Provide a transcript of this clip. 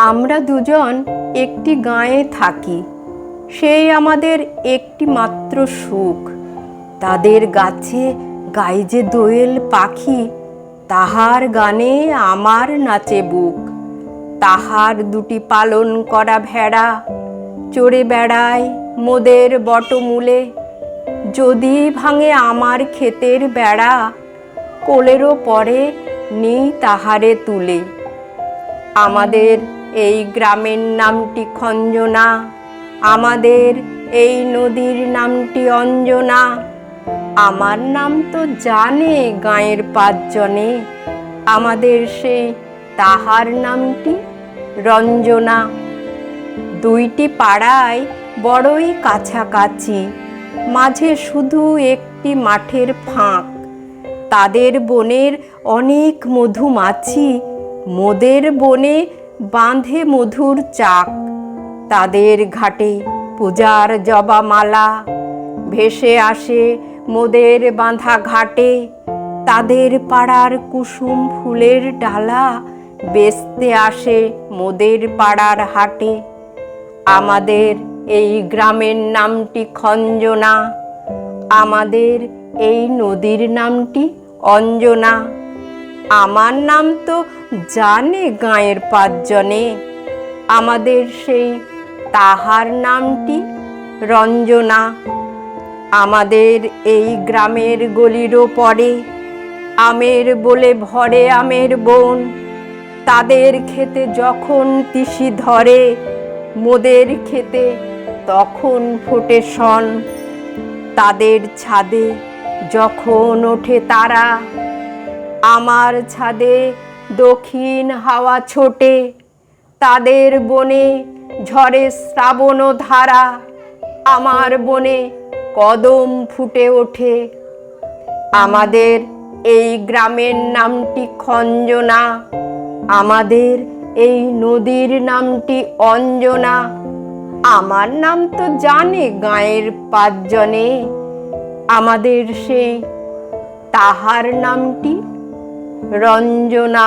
আমরা দুজন একটি গাঁয়ে থাকি, সেই আমাদের একটি মাত্র সুখ। তাদের গাছে গায়ে যে দোয়েল পাখি, তাহার গানে আমার নাচে বুক। তাহার দুটি পালন করা ভেড়া চড়ে বেড়ায় মোদের বটমূলে। যদি ভাঙে আমার ক্ষেতের বেড়া, কোলেরও পরে নিই তাহারে তুলে। আমাদের এই গ্রামের নামটি খঞ্জনা, আমাদের এই নদীর নামটি অঞ্জনা। আমার নাম তো জানে গাঁয়ের পাঁচজনে, আমাদের সেই তাহার নামটি রঞ্জনা। দুইটি পাড়ায় বড়ই কাছাকাছি, মাঝে শুধু একটি মাঠের ফাঁক। তাদের বনের অনেক মধুমাছি, মোদের বনে বাঁধে মধুর চাক। তাদের ঘাটে পূজার জবামালা ভেসে আসে মোদের বাঁধা ঘাটে। তাদের পাড়ার কুসুম ফুলের ডালা বেচতে আসে মোদের পাড়ার হাটে। আমাদের এই গ্রামের নামটি খঞ্জনা, আমাদের এই নদীর নামটি অঞ্জনা। আমার নাম তো জানে গাঁয়ের পাঁচজনে, আমাদের সেই তাহার নামটি রঞ্জনা। আমাদের এই গ্রামের গলিরও পরে আমের বলে ভরে আমের বন। তাদের খেতে যখন তিসি ধরে, মোদের খেতে তখন ফোটে শন। তাদের ছাদে যখন ওঠে তারা, আমার ছাদে দক্ষিণ হাওয়া ছোটে। তাদের বনে ঝরে শ্রাবণ ধারা, আমার বনে কদম ফুটে ওঠে। আমাদের এই গ্রামের নামটি খঞ্জনা, আমাদের এই নদীর নামটি অঞ্জনা। আমার নাম তো জানে গাঁয়ের পাঁচজনে, আমাদের সেই তাহার নামটি রঞ্জনা।